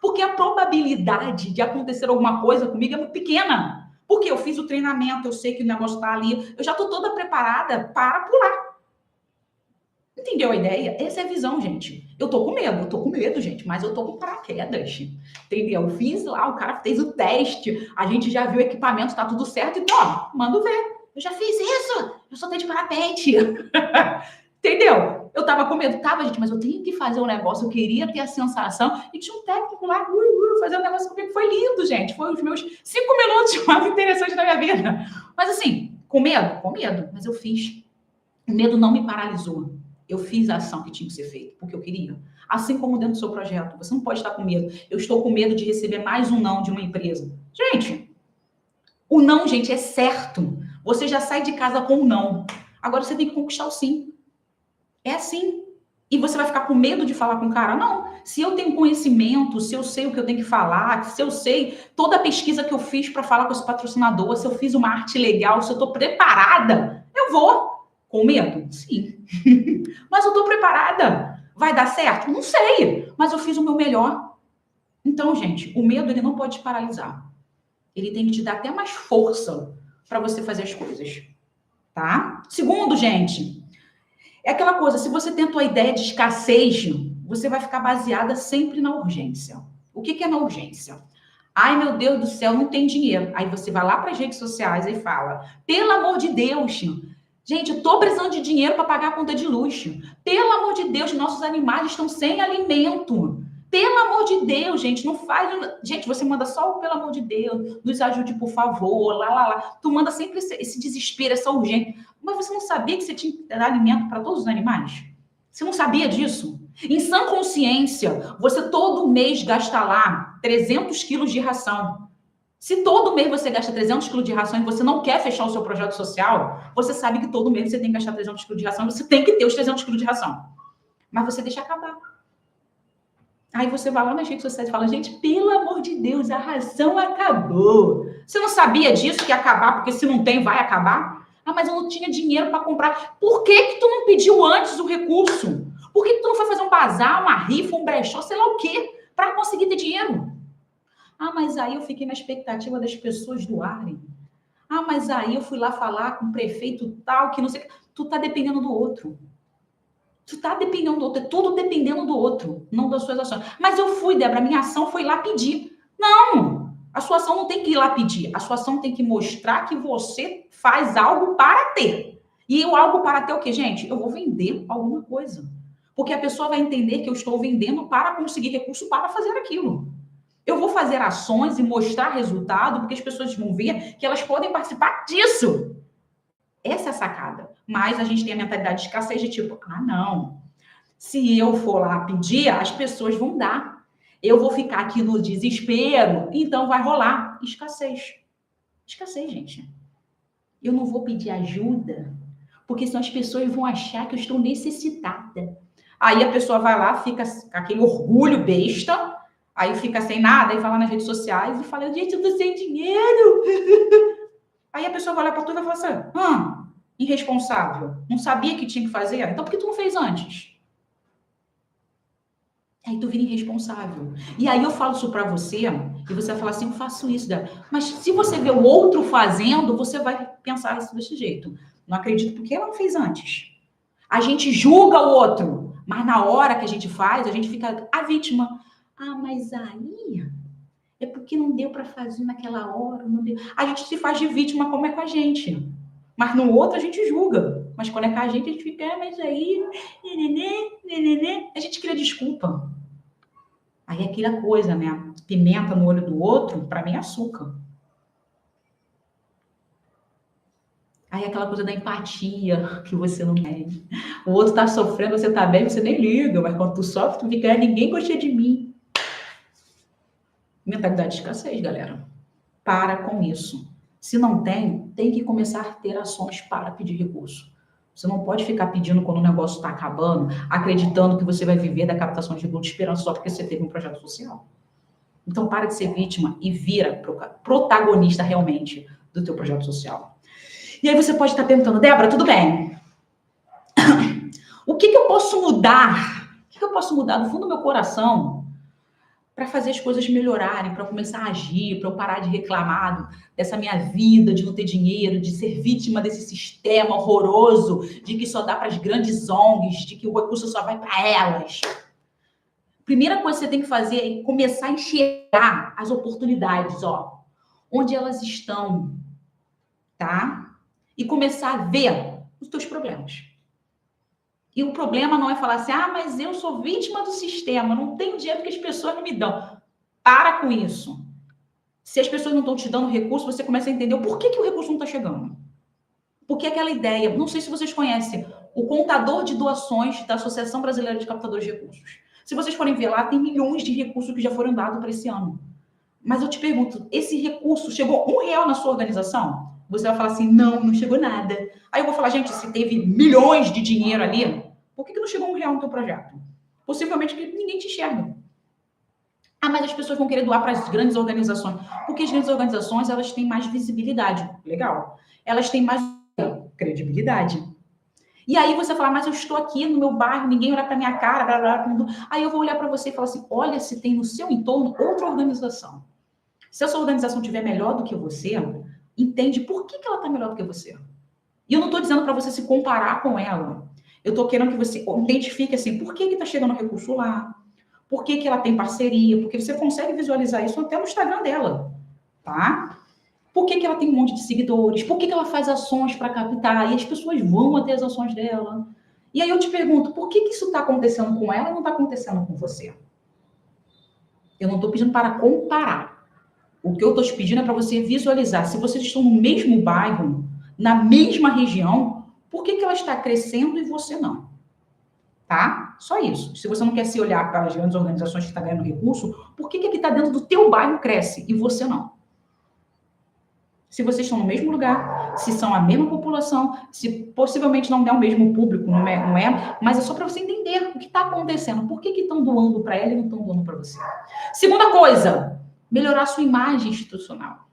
Speaker 1: Porque a probabilidade de acontecer alguma coisa comigo é muito pequena. Porque eu fiz o treinamento, eu sei que o negócio está ali, eu já estou toda preparada para pular. Entendeu a ideia? Essa é a visão, gente. Eu tô com medo, gente, mas eu tô com paraquedas. Entendeu? Eu fiz lá, o cara fez o teste, a gente já viu o equipamento, tá tudo certo, então, manda ver. Eu já fiz isso, eu soltei de parapente. Entendeu? Eu tava com medo, gente, mas eu tenho que fazer um negócio, eu queria ter a sensação, e tinha um técnico lá, fazendo um negócio comigo, foi lindo, gente, foi os meus 5 minutos mais interessantes da minha vida. Mas assim, com medo, mas eu fiz. O medo não me paralisou. Eu fiz a ação que tinha que ser feita, porque eu queria. Assim como dentro do seu projeto, você não pode estar com medo. Eu estou com medo de receber mais um não de uma empresa. Gente, o não, gente, é certo. Você já sai de casa com um não. Agora você tem que conquistar o sim. É assim. E você vai ficar com medo de falar com o cara? Não. Se eu tenho conhecimento, se eu sei o que eu tenho que falar, se eu sei toda a pesquisa que eu fiz para falar com esse patrocinador, se eu fiz uma arte legal, se eu estou preparada, eu vou. Com medo? Sim. Mas eu estou preparada. Vai dar certo? Não sei. Mas eu fiz o meu melhor. Então, gente, o medo ele não pode te paralisar. Ele tem que te dar até mais força para você fazer as coisas. Tá? Segundo, gente, é aquela coisa, se você tem a tua ideia de escassez, você vai ficar baseada sempre na urgência. O que é na urgência? Ai, meu Deus do céu, não tem dinheiro. Aí você vai lá para as redes sociais e fala, pelo amor de Deus, gente, eu tô precisando de dinheiro para pagar a conta de luz. Pelo amor de Deus, nossos animais estão sem alimento. Pelo amor de Deus, gente, não faz... Gente, você manda só o pelo amor de Deus, nos ajude, por favor, lá. Tu manda sempre esse desespero, essa urgência. Mas você não sabia que você tinha que dar alimento para todos os animais? Você não sabia disso? Em sã consciência, você todo mês gasta lá 300 quilos de ração. Se todo mês você gasta 300 quilos de ração e você não quer fechar o seu projeto social, você sabe que todo mês você tem que gastar 300 quilos de ração e você tem que ter os 300 quilos de ração. Mas você deixa acabar. Aí você vai lá nas redes sociais e fala, gente, pelo amor de Deus, a ração acabou. Você não sabia disso, que ia acabar, porque se não tem, vai acabar? Ah, mas eu não tinha dinheiro para comprar. Por que que tu não pediu antes o recurso? Por que que tu não foi fazer um bazar, uma rifa, um brechó, sei lá o quê, para conseguir ter dinheiro? Ah, mas aí eu fiquei na expectativa das pessoas doarem. Ah, mas aí eu fui lá falar com o prefeito tal, que não sei o que. Tu tá dependendo do outro. Tu tá dependendo do outro, é tudo dependendo do outro, não das suas ações. Mas eu fui, Débora, minha ação foi lá pedir. Não! A sua ação não tem que ir lá pedir. A sua ação tem que mostrar que você faz algo para ter. E o algo para ter o quê, gente? Eu vou vender alguma coisa. Porque a pessoa vai entender que eu estou vendendo para conseguir recurso para fazer aquilo. Eu vou fazer ações e mostrar resultado, porque as pessoas vão ver que elas podem participar disso. Essa é a sacada. Mas a gente tem a mentalidade de escassez de tipo, ah, não. Se eu for lá pedir, as pessoas vão dar. Eu vou ficar aqui no desespero, então vai rolar escassez. Escassez, gente. Eu não vou pedir ajuda, porque senão as pessoas vão achar que eu estou necessitada. Aí a pessoa vai lá, fica com aquele orgulho besta, aí fica sem nada, aí vai lá nas redes sociais e fala, gente, eu tô sem dinheiro. Aí a pessoa vai olhar para tu e vai falar assim, irresponsável, não sabia que tinha que fazer? Então por que tu não fez antes? Aí tu vira irresponsável. E aí eu falo isso para você, e você vai falar assim, eu faço isso. Mas se você vê o outro fazendo, você vai pensar isso desse jeito. Não acredito porque ela não fez antes. A gente julga o outro, mas na hora que a gente faz, a gente fica a vítima. Ah, mas aí é porque não deu para fazer naquela hora, não deu. A gente se faz de vítima como é com a gente. Mas no outro a gente julga. Mas quando é com a gente fica, mas aí, a gente cria desculpa. Aí é aquela coisa, né? Pimenta no olho do outro, para mim é açúcar. Aí é aquela coisa da empatia que você não tem. O outro tá sofrendo, você tá bem, você nem liga. Mas quando tu sofre, tu fica, ninguém gosta de mim. Mentalidade de escassez, galera. Para com isso. Se não tem, tem que começar a ter ações para pedir recurso. Você não pode ficar pedindo quando o negócio está acabando, acreditando que você vai viver da captação de recursos esperando só porque você teve um projeto social. Então, para de ser vítima e vira protagonista realmente do teu projeto social. E aí você pode estar perguntando, Débora, tudo bem? O que eu posso mudar? O que eu posso mudar do fundo do meu coração para fazer as coisas melhorarem, para começar a agir, para eu parar de reclamar dessa minha vida, de não ter dinheiro, de ser vítima desse sistema horroroso, de que só dá para as grandes ONGs, de que o recurso só vai para elas. Primeira coisa que você tem que fazer é começar a enxergar as oportunidades, ó, onde elas estão, tá? E começar a ver os teus problemas. E o problema não é falar assim, mas eu sou vítima do sistema, não tenho dinheiro porque as pessoas não me dão. Para com isso. Se as pessoas não estão te dando recurso, você começa a entender o porquê que o recurso não está chegando. Porque aquela ideia, não sei se vocês conhecem, o contador de doações da Associação Brasileira de Captadores de Recursos. Se vocês forem ver lá, tem milhões de recursos que já foram dados para esse ano. Mas eu te pergunto, esse recurso chegou R$1 na sua organização? Você vai falar assim, não chegou nada. Aí eu vou falar, gente, se teve milhões de dinheiro ali, por que não chegou R$1 no teu projeto? Possivelmente porque ninguém te enxerga. Mas as pessoas vão querer doar para as grandes organizações. Porque as grandes organizações, elas têm mais visibilidade. Legal. Elas têm mais credibilidade. E aí você fala, mas eu estou aqui no meu bairro, ninguém olha para minha cara, blá, blá, blá. Aí eu vou olhar para você e falar assim, olha se tem no seu entorno outra organização. Se a sua organização estiver melhor do que você, entende por que ela está melhor do que você. E eu não estou dizendo para você se comparar com ela. Eu estou querendo que você identifique assim, por que está chegando o recurso lá? Por que ela tem parceria? Porque você consegue visualizar isso até no Instagram dela, tá? Por que ela tem um monte de seguidores? Por que ela faz ações para captar? E as pessoas vão até as ações dela. E aí eu te pergunto, por que isso está acontecendo com ela e não está acontecendo com você? Eu não estou pedindo para comparar. O que eu estou te pedindo é para você visualizar. Se vocês estão no mesmo bairro, na mesma região, por que ela está crescendo e você não? Tá? Só isso. Se você não quer se olhar para as grandes organizações que estão ganhando recurso, por que aqui está dentro do teu bairro cresce e você não? se vocês estão no mesmo lugar, se são a mesma população, se possivelmente não é o mesmo público, não é, mas é só para você entender o que está acontecendo, por que estão doando para ela e não estão doando para você. Segunda coisa, melhorar a sua imagem institucional.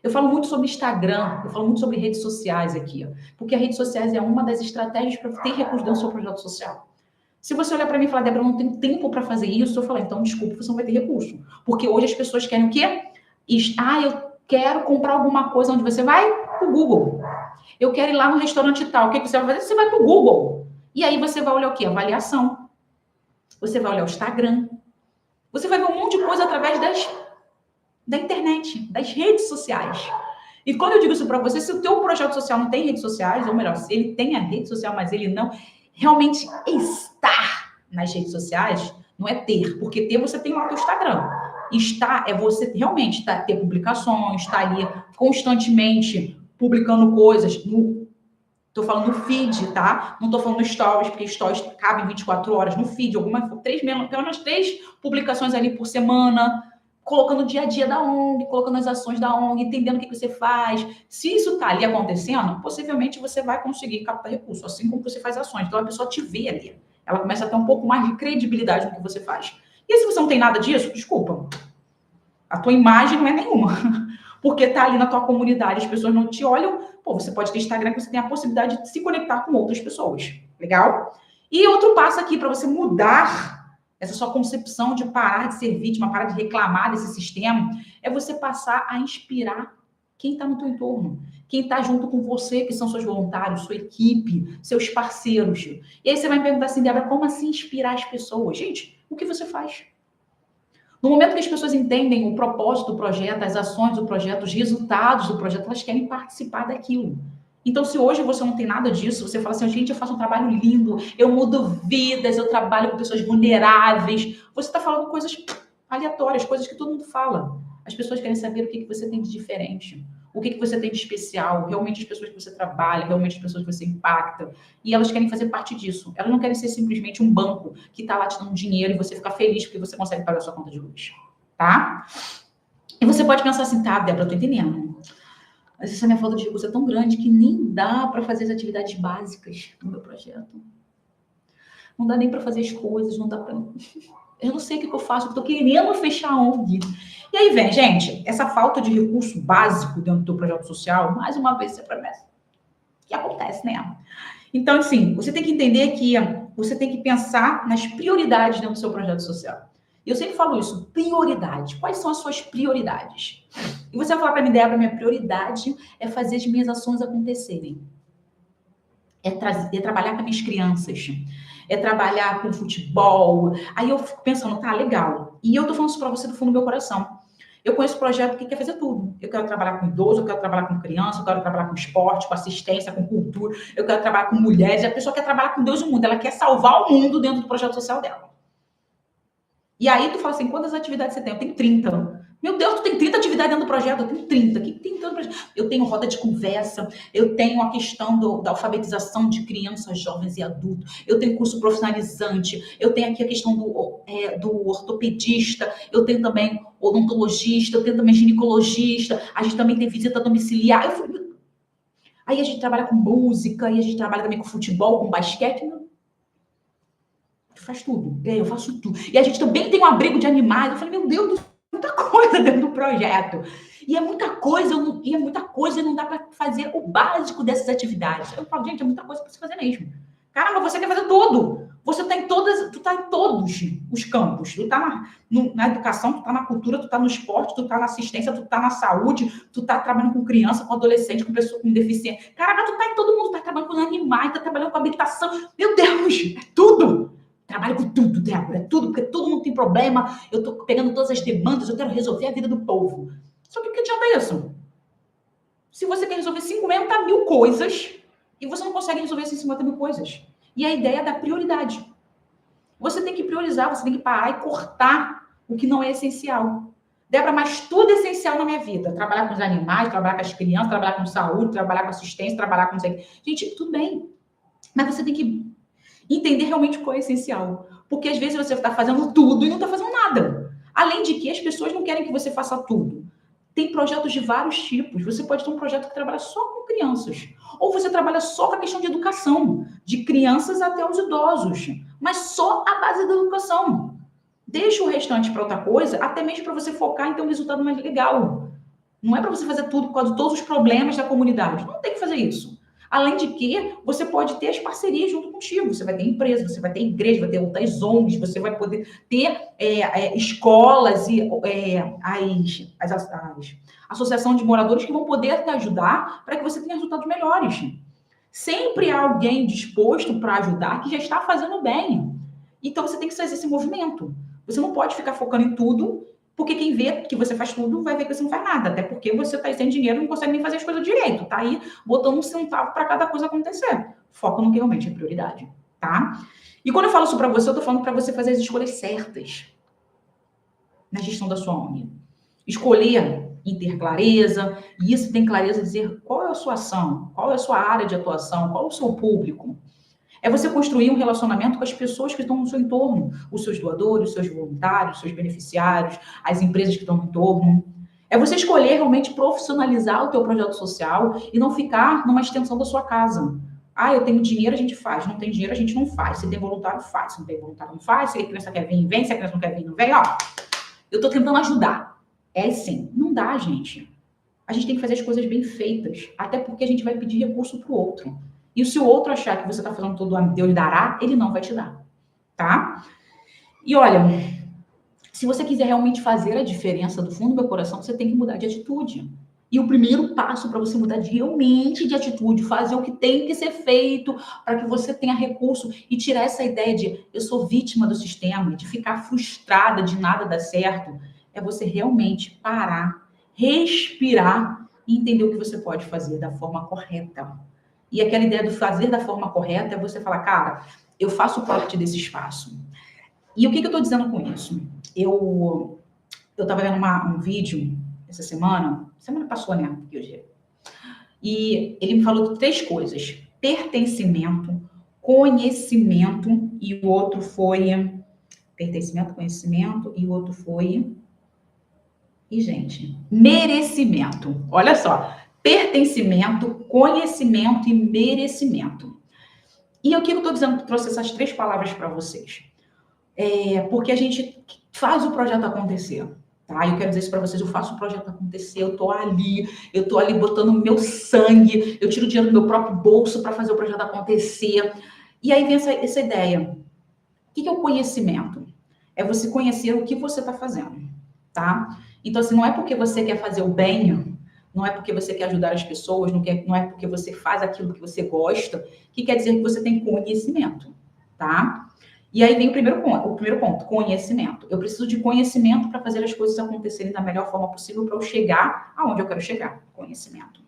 Speaker 1: Eu falo muito sobre Instagram, eu falo muito sobre redes sociais aqui, porque as redes sociais é uma das estratégias para ter recurso dentro do seu projeto social. Se você olhar para mim e falar, Débora, eu não tenho tempo para fazer isso, eu falo, então, desculpa, você não vai ter recurso. Porque hoje as pessoas querem o quê? Eu quero comprar alguma coisa, onde você vai? Para o Google. Eu quero ir lá no restaurante tal. O que você vai fazer? Você vai para o Google. E aí você vai olhar o quê? Avaliação. Você vai olhar o Instagram. Você vai ver um monte de coisa através da internet, das redes sociais. E quando eu digo isso para você, se o teu projeto social não tem redes sociais, ou melhor, se ele tem a rede social, mas ele não realmente estar nas redes sociais, não é ter, porque ter você tem lá o teu Instagram. Estar é você realmente ter publicações, estar ali constantemente publicando coisas. Tô falando no feed, tá? Não tô falando no stories, porque stories cabem 24 horas no feed, pelo menos 3 publicações ali por semana, colocando o dia a dia da ONG, colocando as ações da ONG, entendendo o que você faz. Se isso tá ali acontecendo, possivelmente você vai conseguir captar recurso, assim como você faz ações. Então a pessoa te vê ali. Ela começa a ter um pouco mais de credibilidade no que você faz. E se você não tem nada disso, desculpa. A tua imagem não é nenhuma. Porque tá ali na tua comunidade, as pessoas não te olham. Pô, você pode ter Instagram que você tem a possibilidade de se conectar com outras pessoas. Legal? E outro passo aqui para você mudar essa sua concepção de parar de ser vítima, parar de reclamar desse sistema, é você passar a inspirar quem está no teu entorno, quem está junto com você, que são seus voluntários, sua equipe, seus parceiros. E aí você vai me perguntar assim, Débora, como assim inspirar as pessoas? Gente, o que você faz? No momento que as pessoas entendem o propósito do projeto, as ações do projeto, os resultados do projeto, elas querem participar daquilo. Então, se hoje você não tem nada disso, você fala assim, gente, eu faço um trabalho lindo, eu mudo vidas, eu trabalho com pessoas vulneráveis, você está falando coisas aleatórias, coisas que todo mundo fala. As pessoas querem saber o que você tem de diferente, o que você tem de especial, realmente as pessoas que você trabalha, realmente as pessoas que você impacta, e elas querem fazer parte disso. Elas não querem ser simplesmente um banco que está lá te dando dinheiro e você fica feliz porque você consegue pagar a sua conta de luz, tá? E você pode pensar assim, tá, Débora, eu tô entendendo. Mas essa minha falta de recurso é tão grande que nem dá para fazer as atividades básicas no meu projeto. Não dá nem para fazer as coisas, não dá para... Eu não sei o que eu faço, eu estou querendo fechar a ONG. E aí vem, gente, essa falta de recurso básico dentro do projeto social, mais uma vez, você promessa. Que acontece, né? Então, assim, você tem que entender que você tem que pensar nas prioridades dentro do seu projeto social. E eu sempre falo isso, prioridade. Quais são as suas prioridades? E você vai falar para mim, Débora, minha prioridade é fazer as minhas ações acontecerem. É trabalhar com as minhas crianças. É trabalhar com futebol. Aí eu fico pensando, tá, legal. E eu tô falando isso para você do fundo do meu coração. Eu conheço projeto que quer fazer tudo. Eu quero trabalhar com idoso, eu quero trabalhar com criança, eu quero trabalhar com esporte, com assistência, com cultura, eu quero trabalhar com mulheres. A pessoa quer trabalhar com Deus e o mundo. Ela quer salvar o mundo dentro do projeto social dela. E aí tu fala assim, quantas atividades você tem? Eu tenho 30. Meu Deus, tu tem 30 atividades dentro do projeto? Eu tenho 30. O que tem dentro do projeto? Eu tenho roda de conversa, eu tenho a questão da alfabetização de crianças, jovens e adultos, eu tenho curso profissionalizante, eu tenho aqui a questão do ortopedista, eu tenho também odontologista, eu tenho também ginecologista, a gente também tem visita domiciliar. Aí a gente trabalha com música, aí a gente trabalha também com futebol, com basquete. Faz tudo. Eu faço tudo. E a gente também tem um abrigo de animais. Eu falei, meu Deus, muita coisa dentro do projeto. E é muita coisa, e não dá para fazer o básico dessas atividades. Eu falo, gente, é muita coisa para se fazer mesmo. Caramba, você quer fazer tudo. Você tá em todos os campos. Tu tá na educação, tu tá na cultura, tu tá no esporte, tu tá na assistência, tu tá na saúde, tu tá trabalhando com criança, com adolescente, com pessoa com deficiência. Caramba, tu tá em todo mundo, tá trabalhando com animais, tá trabalhando com habitação. Meu Deus, é tudo. Trabalho com tudo, Débora, é tudo, porque todo mundo tem problema, eu tô pegando todas as demandas, eu quero resolver a vida do povo. Só que o que adianta isso? Se você quer resolver 50 mil coisas e você não consegue resolver essas 50 mil coisas. E a ideia é da prioridade. Você tem que priorizar, você tem que parar e cortar o que não é essencial. Débora, mas tudo é essencial na minha vida. Trabalhar com os animais, trabalhar com as crianças, trabalhar com saúde, trabalhar com assistência, trabalhar com... Gente, tudo bem. Mas você tem que entender realmente qual é essencial. Porque às vezes você está fazendo tudo e não está fazendo nada. Além de que as pessoas não querem que você faça tudo. Tem projetos de vários tipos. Você pode ter um projeto que trabalha só com crianças. Ou você trabalha só com a questão de educação, de crianças até os idosos. Mas só a base da educação. Deixa o restante para outra coisa, até mesmo para você focar em ter um resultado mais legal. Não é para você fazer tudo por causa de todos os problemas da comunidade. Não tem que fazer isso. Além de que, você pode ter as parcerias junto contigo. Você vai ter empresa, você vai ter igreja, vai ter outras ONGs, você vai poder ter escolas e as associações de moradores que vão poder te ajudar para que você tenha resultados melhores. Sempre há alguém disposto para ajudar que já está fazendo bem. Então, você tem que fazer esse movimento. Você não pode ficar focando em tudo, porque quem vê que você faz tudo vai ver que você não faz nada. Até porque você está sem dinheiro e não consegue nem fazer as coisas direito. Tá aí botando um centavo para cada coisa acontecer. Foca no que realmente é prioridade, tá? E quando eu falo isso para você, eu tô falando para você fazer as escolhas certas na gestão da sua ONG. Escolher e ter clareza, e isso tem clareza de dizer qual é a sua ação, qual é a sua área de atuação, qual é o seu público. É você construir um relacionamento com as pessoas que estão no seu entorno, os seus doadores, os seus voluntários, os seus beneficiários, as empresas que estão no entorno. É você escolher realmente profissionalizar o teu projeto social e não ficar numa extensão da sua casa. Ah, eu tenho dinheiro, a gente faz. Não tem dinheiro, a gente não faz. Se tem voluntário, faz. Se não tem voluntário, não faz. Se a criança quer vir, vem. Se a criança não quer vir, não vem. Ó, eu tô tentando ajudar. É sim. Não dá, gente. A gente tem que fazer as coisas bem feitas. Até porque a gente vai pedir recurso pro outro. E se o outro achar que você está fazendo tudo a Deus lhe dará, ele não vai te dar, tá? E olha, se você quiser realmente fazer a diferença do fundo do meu coração, você tem que mudar de atitude. E o primeiro passo para você mudar realmente de atitude, fazer o que tem que ser feito para que você tenha recurso e tirar essa ideia de eu sou vítima do sistema, de ficar frustrada de nada dar certo, é você realmente parar, respirar e entender o que você pode fazer da forma correta. E aquela ideia do fazer da forma correta é você falar, cara, eu faço parte desse espaço. E o que eu estou dizendo com isso? Eu estava vendo um vídeo essa semana passou, né? E ele me falou de 3 coisas. Pertencimento, conhecimento e o outro foi... Pertencimento, conhecimento e o outro foi... E, gente, merecimento. Olha só. Pertencimento, conhecimento e merecimento. E o que eu estou dizendo que trouxe essas 3 palavras para vocês? Porque a gente faz o projeto acontecer, tá? Eu quero dizer isso para vocês, eu faço o projeto acontecer, eu tô ali botando o meu sangue, eu tiro dinheiro do meu próprio bolso para fazer o projeto acontecer. E aí vem essa ideia. O que é o conhecimento? É você conhecer o que você está fazendo, tá? Então, assim, não é porque você quer fazer o bem, não é porque você quer ajudar as pessoas, não é porque você faz aquilo que você gosta, que quer dizer que você tem conhecimento, tá? E aí vem o primeiro ponto, conhecimento. Eu preciso de conhecimento para fazer as coisas acontecerem da melhor forma possível para eu chegar aonde eu quero chegar. Conhecimento.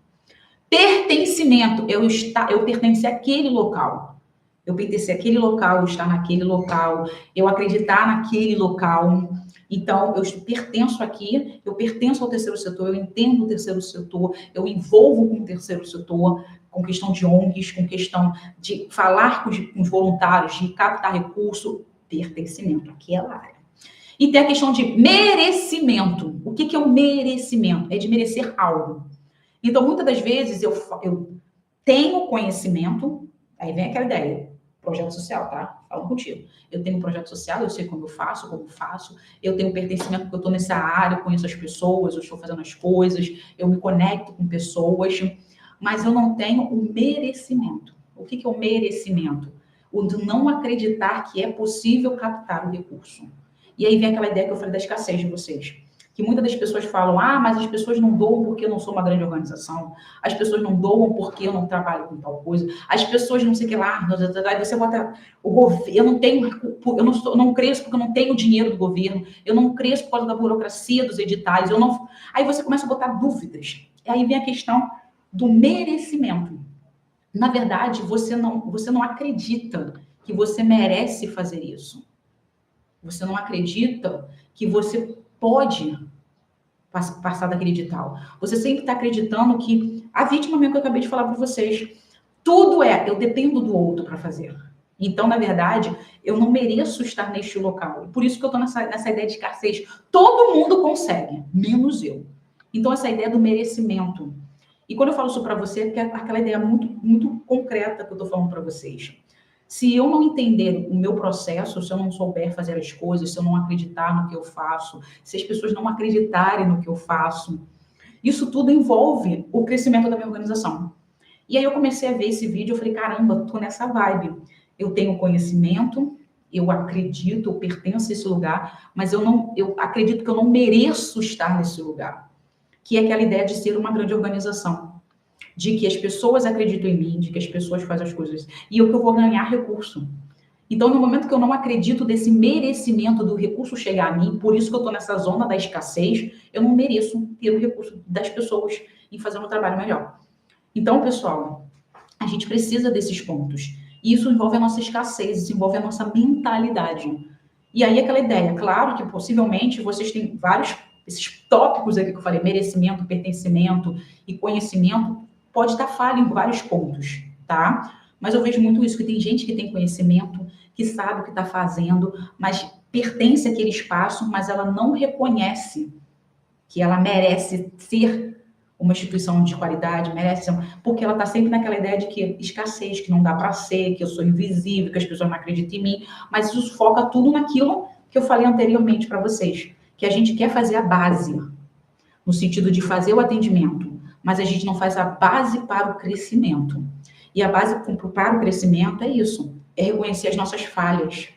Speaker 1: Pertencimento. Eu pertencer àquele local. Eu pertencer àquele local, eu estar naquele local, eu acreditar naquele local. Então, eu pertenço aqui, eu pertenço ao terceiro setor, eu entendo o terceiro setor, eu envolvo com o terceiro setor, com questão de ONGs, com questão de falar com os voluntários, de captar recurso, pertencimento àquela área. E tem a questão de merecimento. O que é o merecimento? É de merecer algo. Então, muitas das vezes, eu tenho conhecimento, aí vem aquela ideia, projeto social, tá? Falando contigo. Eu tenho um projeto social, eu sei como eu faço, eu tenho pertencimento porque eu estou nessa área, eu conheço as pessoas, eu estou fazendo as coisas, eu me conecto com pessoas, mas eu não tenho o merecimento. O que é o merecimento? O de não acreditar que é possível captar o recurso. E aí vem aquela ideia que eu falei da escassez de vocês. Que muitas das pessoas falam, mas as pessoas não doam porque eu não sou uma grande organização. As pessoas não doam porque eu não trabalho com tal coisa. As pessoas não sei o que lá. Aí você bota o governo, eu não cresço porque eu não tenho dinheiro do governo. Eu não cresço por causa da burocracia dos editais. Aí você começa a botar dúvidas. E aí vem a questão do merecimento. Na verdade, você não acredita que você merece fazer isso. Você não acredita que você pode passar daquele edital. Você sempre está acreditando que a vítima mesmo que eu acabei de falar para vocês, tudo eu dependo do outro para fazer. Então, na verdade, eu não mereço estar neste local. Por isso que eu estou nessa ideia de escassez. Todo mundo consegue, menos eu. Então, essa ideia do merecimento. E quando eu falo isso para você, é porque é aquela ideia muito, muito concreta que eu estou falando para vocês. Se eu não entender o meu processo, se eu não souber fazer as coisas, se eu não acreditar no que eu faço, se as pessoas não acreditarem no que eu faço, isso tudo envolve o crescimento da minha organização. E aí eu comecei a ver esse vídeo, eu falei, caramba, tô nessa vibe. Eu tenho conhecimento, eu acredito, eu pertenço a esse lugar, mas eu acredito que eu não mereço estar nesse lugar. Que é aquela ideia de ser uma grande organização. De que as pessoas acreditam em mim, de que as pessoas fazem as coisas. E eu que eu vou ganhar recurso. Então, no momento que eu não acredito desse merecimento do recurso chegar a mim, por isso que eu estou nessa zona da escassez, eu não mereço ter o recurso das pessoas em fazer um trabalho melhor. Então, pessoal, a gente precisa desses pontos. E isso envolve a nossa escassez, isso envolve a nossa mentalidade. E aí, aquela ideia, claro que possivelmente vocês têm vários, esses tópicos aqui que eu falei, merecimento, pertencimento e conhecimento, pode estar falho em vários pontos, tá? Mas eu vejo muito isso, que tem gente que tem conhecimento, que sabe o que está fazendo, mas pertence àquele espaço, mas ela não reconhece que ela merece ser uma instituição de qualidade, merece ser, porque ela está sempre naquela ideia de que escassez, que não dá para ser, que eu sou invisível, que as pessoas não acreditam em mim, mas isso foca tudo naquilo que eu falei anteriormente para vocês, que a gente quer fazer a base, no sentido de fazer o atendimento, mas a gente não faz a base para o crescimento. E a base para o crescimento é isso, é reconhecer as nossas falhas,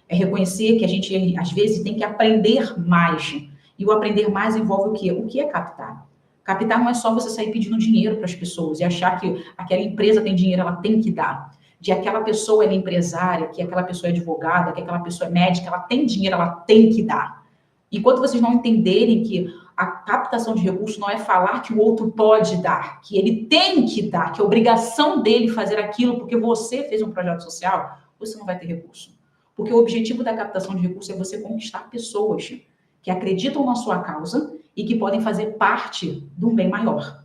Speaker 1: é reconhecer que a gente, às vezes, tem que aprender mais. E o aprender mais envolve o quê? O que é captar? Captar não é só você sair pedindo dinheiro para as pessoas e achar que aquela empresa tem dinheiro, ela tem que dar. De aquela pessoa ela é empresária, que aquela pessoa é advogada, que aquela pessoa é médica, ela tem dinheiro, ela tem que dar. Enquanto vocês não entenderem que a captação de recursos não é falar que o outro pode dar, que ele tem que dar, que é obrigação dele fazer aquilo porque você fez um projeto social, você não vai ter recurso. Porque o objetivo da captação de recursos é você conquistar pessoas que acreditam na sua causa e que podem fazer parte de um bem maior.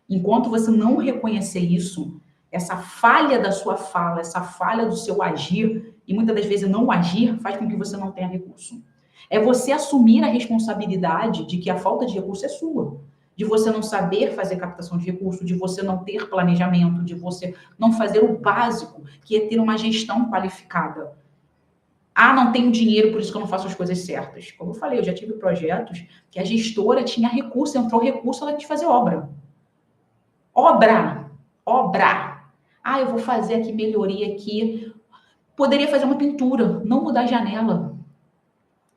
Speaker 1: Enquanto você não reconhecer isso, essa falha da sua fala, essa falha do seu agir, e muitas das vezes não agir, faz com que você não tenha recurso. É você assumir a responsabilidade de que a falta de recurso é sua. De você não saber fazer captação de recurso, de você não ter planejamento, de você não fazer o básico, que é ter uma gestão qualificada. Ah, não tenho dinheiro, por isso que eu não faço as coisas certas. Como eu falei, eu já tive projetos que a gestora tinha recurso, entrou recurso, ela quis fazer obra. Obra. Ah, eu vou fazer aqui melhoria aqui. Poderia fazer uma pintura, não mudar a janela.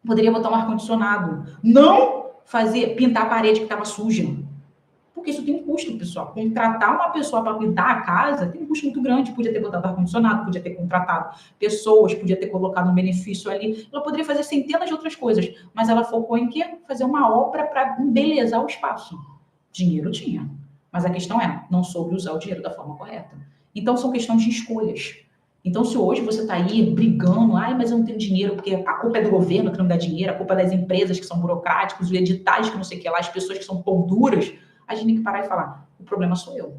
Speaker 1: Poderia botar um ar-condicionado. Não pintar a parede que estava suja. Porque isso tem um custo, pessoal. Contratar uma pessoa para pintar a casa tem um custo muito grande. Podia ter botado ar-condicionado, podia ter contratado pessoas, podia ter colocado um benefício ali. Ela poderia fazer centenas de outras coisas. Mas ela focou em quê? Fazer uma obra para embelezar o espaço. Dinheiro tinha. Mas a questão é, não soube usar o dinheiro da forma correta. Então, são questões de escolhas. Então, se hoje você está aí brigando, mas eu não tenho dinheiro, porque a culpa é do governo que não dá dinheiro, a culpa é das empresas que são burocráticos, os editais que não sei o que lá, as pessoas que são pão duras, a gente tem que parar e falar, o problema sou eu.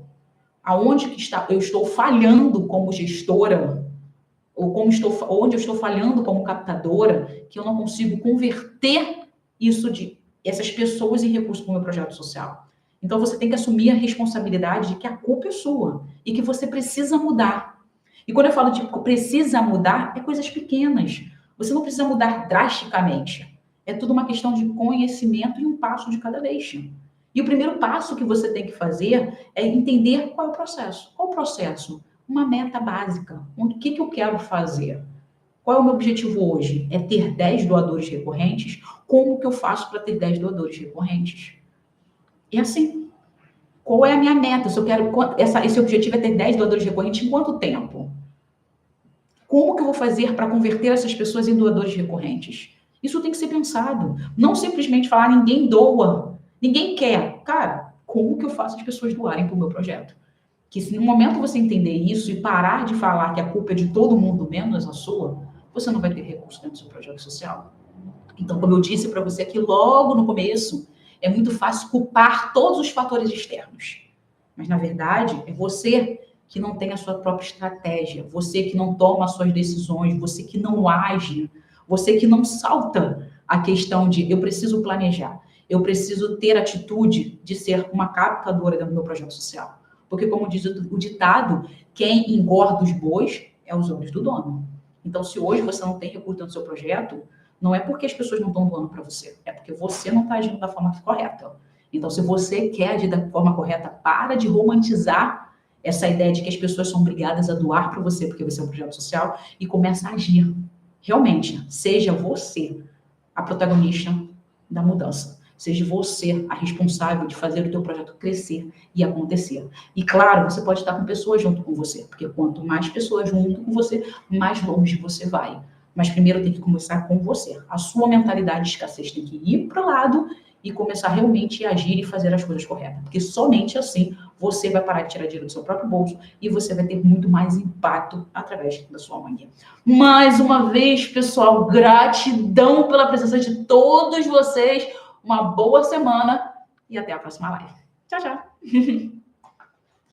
Speaker 1: Aonde que eu estou falhando como gestora, ou onde eu estou falhando como captadora, que eu não consigo converter essas pessoas em recursos para o meu projeto social. Então, você tem que assumir a responsabilidade de que a culpa é sua e que você precisa mudar. E quando eu falo de precisa mudar, é coisas pequenas. Você não precisa mudar drasticamente. É tudo uma questão de conhecimento e um passo de cada vez. E o primeiro passo que você tem que fazer é entender qual é o processo. Qual o processo? Uma meta básica. O que eu quero fazer? Qual é o meu objetivo hoje? É ter 10 doadores recorrentes? Como que eu faço para ter 10 doadores recorrentes? E assim, qual é a minha meta? Se eu quero, esse objetivo é ter 10 doadores recorrentes, em quanto tempo? Como que eu vou fazer para converter essas pessoas em doadores recorrentes? Isso tem que ser pensado. Não simplesmente falar, ninguém doa, ninguém quer. Cara, como que eu faço as pessoas doarem para o meu projeto? Que se no momento você entender isso e parar de falar que a culpa é de todo mundo, menos a sua, você não vai ter recurso dentro do seu projeto social. Então, como eu disse para você aqui logo no começo, é muito fácil culpar todos os fatores externos. Mas, na verdade, é você que não tem a sua própria estratégia, você que não toma as suas decisões, você que não age, você que não salta a questão de eu preciso planejar. Eu preciso ter a atitude de ser uma captadora dentro do meu projeto social. Porque, como diz o ditado, quem engorda os bois é os olhos do dono. Então, se hoje você não tem recurso dentro do seu projeto, não é porque as pessoas não estão doando para você, é porque você não está agindo da forma correta. Então, se você quer agir da forma correta, para de romantizar essa ideia de que as pessoas são obrigadas a doar para você, porque você é um projeto social, e começa a agir. Realmente, seja você a protagonista da mudança. Seja você a responsável de fazer o teu projeto crescer e acontecer. E claro, você pode estar com pessoas junto com você, porque quanto mais pessoas junto com você, mais longe você vai. Mas primeiro tem que começar com você. A sua mentalidade de escassez tem que ir para o lado e começar realmente a agir e fazer as coisas corretas. Porque somente assim você vai parar de tirar dinheiro do seu próprio bolso e você vai ter muito mais impacto através da sua manhã. Mais uma vez, pessoal, gratidão pela presença de todos vocês. Uma boa semana e até a próxima live. Tchau, tchau.